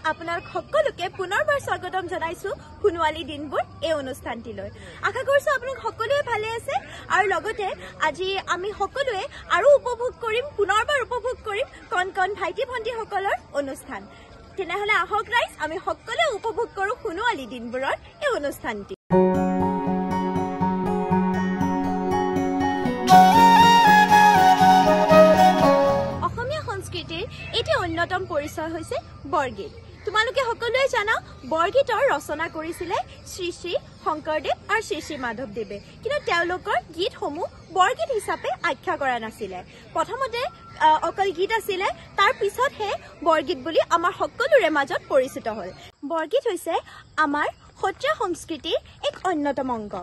আপোনাক সকলোকে পুনৰবাৰ স্বাগতম জনাইছো সোণোৱালী দিনবোৰ এই অনুষ্ঠানটিলৈ। আশা কৰিছো আপোনাক সকলোৱে ভালে আছে আৰু লগতে আজি আমি সকলোৱে আৰু উপভোগ কৰিম পুনৰবাৰ উপভোগ কৰিম কণ কণ ভাইটি ভণ্টিসকলৰ অনুষ্ঠান। তেনেহলে আহক ৰাইজ আমি সকলোৱে উপভোগ কৰো সোণোৱালী দিনবোৰৰ এই অনুষ্ঠানটি। অসমীয়া সংস্কৃতিৰ এটি অন্যতম পৰিচয় হৈছে বৰগীত। তোমালোকে সকলোৱে জানা বৰগীতৰ ৰচনা কৰিছিলে শ্ৰী শ্ৰী শংকৰদেৱ আৰু শ্ৰী শ্ৰী মাধৱদেৱে, কিন্তু তেওঁলোকৰ গীতসমূহ বৰগীত হিচাপে আখ্যা কৰা নাছিলে। প্ৰথমতে অকল গীত আছিলে, তাৰ পিছতহে বৰগীত বুলি আমাৰ সকলোৰে মাজত পৰিচিত হ'ল। বৰগীত হৈছে আমাৰ সত্ৰীয়া সংস্কৃতিৰ এক অন্যতম অংগ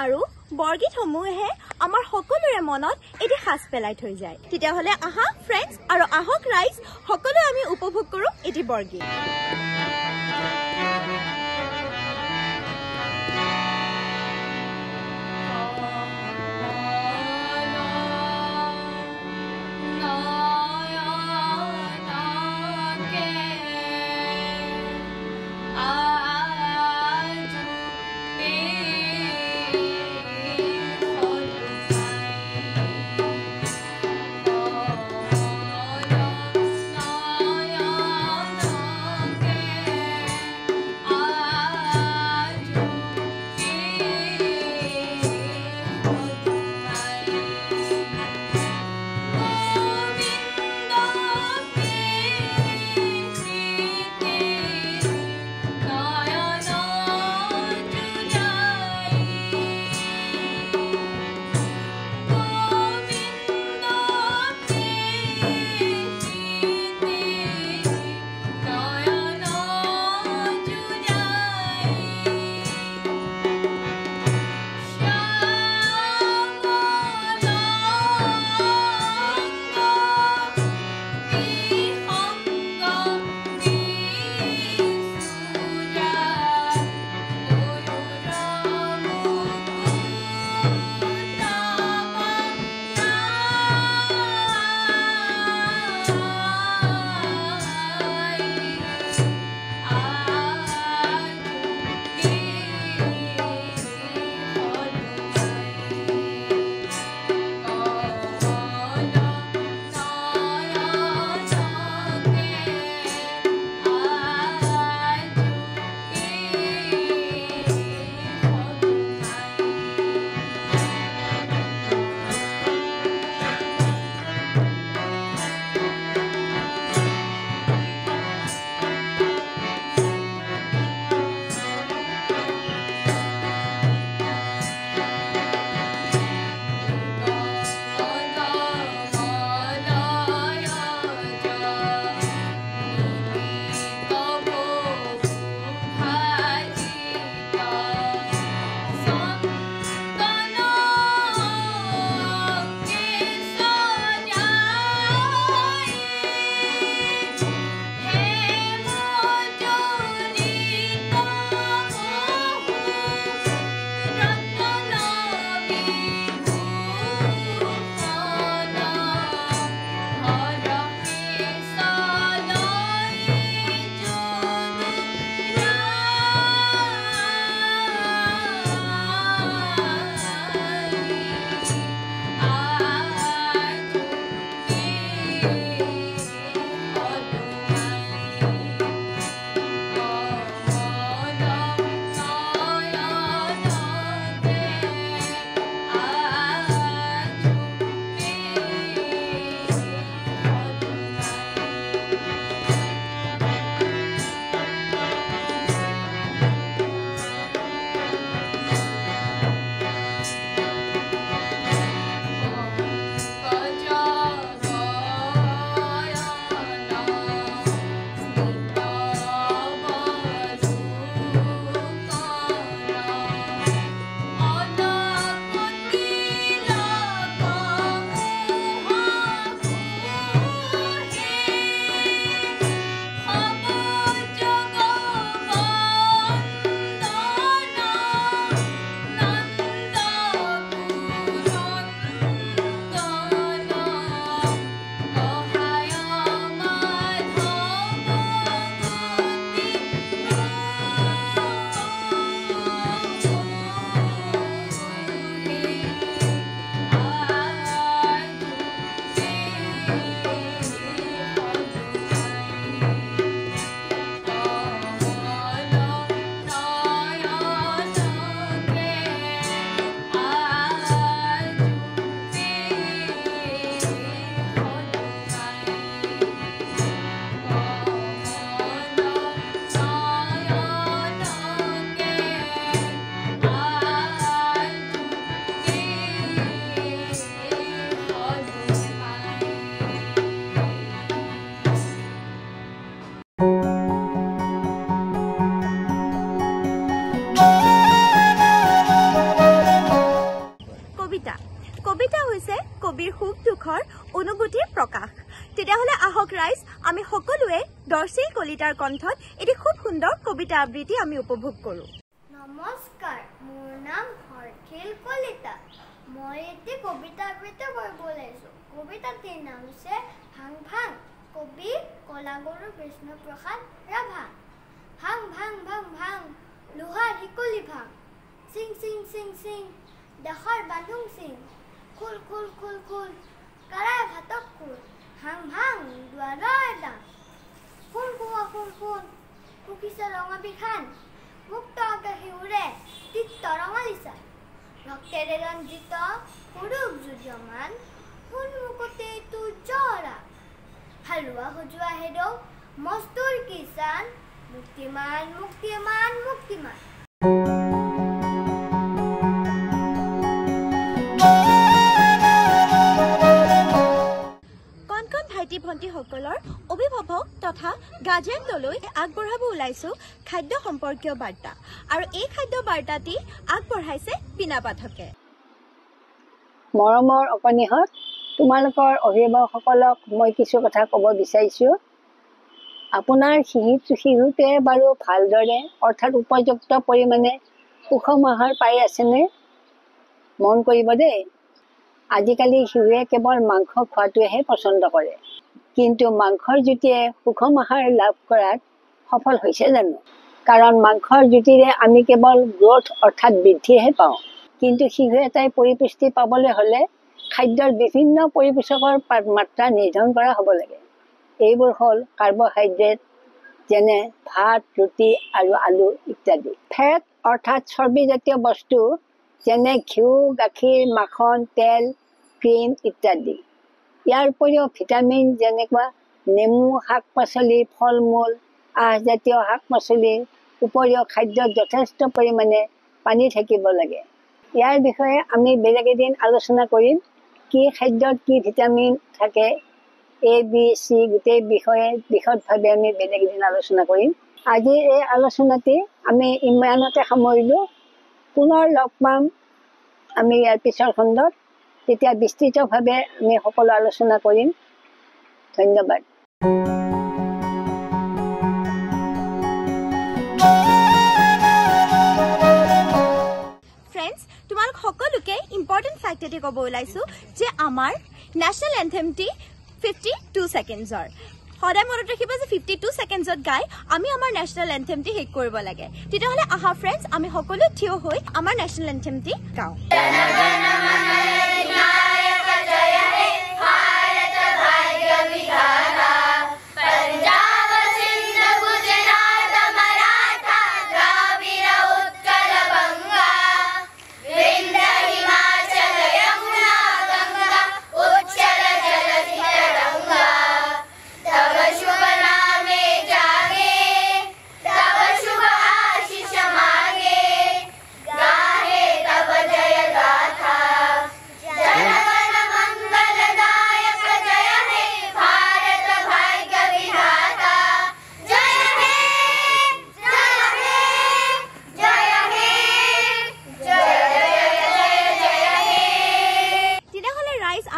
আৰু বৰগীতসমূহে আমাৰ সকলোৰে মনত এটি সাজ পেলাই থৈ যায়। তেতিয়াহ'লে আহা ফ্ৰেণ্ডছ আৰু আহক ৰাইজ সকলোৱে আমি উপভোগ কৰোঁ এটি বৰগীত। ললিতাৰ কণ্ঠত এটি খুব সুন্দৰ কবিতা আবৃত্তি আমি উপভোগ কৰোঁ। নমস্কাৰ, মোৰ নাম হৰখিল কলিতা। মই এটি কবিতা আবৃত্তি কৰিব ওলাইছোঁ। কবিতাটিৰ নাম হৈছে ভাং ভাং। কবি কলাগুৰু বিষ্ণুপ্ৰসাদ ৰাভা। ভাং ভাং ভাং ভাং লোহাৰ শিকলি ভাং, চিং চিং চিং চিং দেশৰ বান্ধুং চিং, খুল খুল খুল খুল কাৰাই ভাতক খুল, ভাং ভাং দুৱাৰৰ দাং, শুন কোৱা শুন শুন সুখিছে ৰঙা বিখান, মুক্ত আকাশী উৰে তিত্ত ৰঙালী চাই, ৰক্তেৰে ৰঞ্জিত সৰুক যুদ্ধমান, সন্মুখতে তোৰ জৰা, হালোৱা সজোৱা হেৰৌ মস্তুৰ কিষাণ, মুক্তিমান মুক্তিমান মুক্তিমান। কণ কণ ভাইটি ভণ্টিসকলৰ অভিভাৱক তথা গাৰ্জেনলৈ আগবঢ়াব ওলাইছোঁ খাদ্য সম্পৰ্কীয় বাৰ্তা, আৰু এই খাদ্য বাৰ্তাটি আগবঢ়াইছে বীণা পাঠকে। মৰমৰ অকণিহঁত, তোমালোকৰ অভিভাৱকসকলক মই কিছু কথা ক'ব বিচাৰিছোঁ। আপোনাৰ শিশুটোৱে বাৰু ভালদৰে অৰ্থাৎ উপযুক্ত পৰিমাণে সুষম আহাৰ পাই আছেনে? মন কৰিব দেই। আজিকালি শিশুৱে কেৱল মাংস খোৱাটোৱেহে পচন্দ কৰে, কিন্তু মাংসৰ জুতিয়ে সুষম আহাৰ লাভ কৰাত সফল হৈছে জানো? কাৰণ মাংসৰ জুতিৰে আমি কেৱল গ্ৰথ অৰ্থাৎ বৃদ্ধিহে পাওঁ, কিন্তু শিশু এটাই পৰিপুষ্টি পাবলৈ হ'লে খাদ্যৰ বিভিন্ন পৰিপোষকৰ মাত্ৰা নিৰ্ধাৰণ কৰা হ'ব লাগে। এইবোৰ হ'ল কাৰ্বহাইড্ৰেট যেনে ভাত, ৰুটি আৰু আলু ইত্যাদি। ফেট অৰ্থাৎ চৰ্বিজাতীয় বস্তু যেনে ঘিউ, গাখীৰ, মাখন, তেল, ক্ৰীম ইত্যাদি। ইয়াৰ উপৰিও ভিটামিন যেনেকুৱা নেমু, শাক পাচলি, ফল মূল, আঁহজাতীয় শাক পাচলিৰ উপৰিও খাদ্যত যথেষ্ট পৰিমাণে পানী থাকিব লাগে। ইয়াৰ বিষয়ে আমি বেলেগ এদিন আলোচনা কৰিম। কি খাদ্যত কি ভিটামিন থাকে, ABC গোটেই বিষয়ে বিশদভাৱে আমি বেলেগ এদিন আলোচনা কৰিম। আজি এই আলোচনাটি আমি ইমানতে সামৰিলোঁ। পুনৰ লগ পাম আমি ইয়াৰ পিছৰ খণ্ডত, তেতিয়া বিস্তৃতভাৱে আমি সকলো আলোচনা কৰিম। ধন্যবাদ। ফ্ৰেণ্ডছ, তোমালোক সকলোকে ইম্পৰ্টেণ্ট ফেক্ট এটি ক'ব ওলাইছোঁ যে আমাৰ নেশ্যনেল এন্থেমটি 52 ছেকেণ্ডছৰ। সদায় মনত ৰাখিব যে 52 ছেকেণ্ডছত গাই আমি আমাৰ নেশ্যনেল এন্থেমটি শেষ কৰিব লাগে। তেতিয়াহ'লে আহা ফ্ৰেণ্ডছ, আমি সকলো থিয় হৈ আমাৰ নেশ্যনেল এন্থেমটি গাওঁ।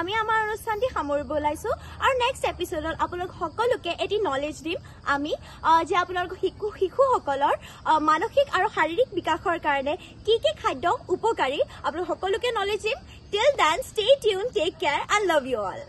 আমি আমাৰ অনুষ্ঠানটি সামৰিব ওলাইছোঁ, আৰু নেক্সট এপিছডত আপোনালোক সকলোকে এটি নলেজ দিম আমি যে আপোনালোক শিশুসকলৰ মানসিক আৰু শাৰীৰিক বিকাশৰ কাৰণে কি কি খাদ্য উপকাৰী আপোনালোক সকলোকে নলেজ দিম। Till then stay tune, take care and love you all.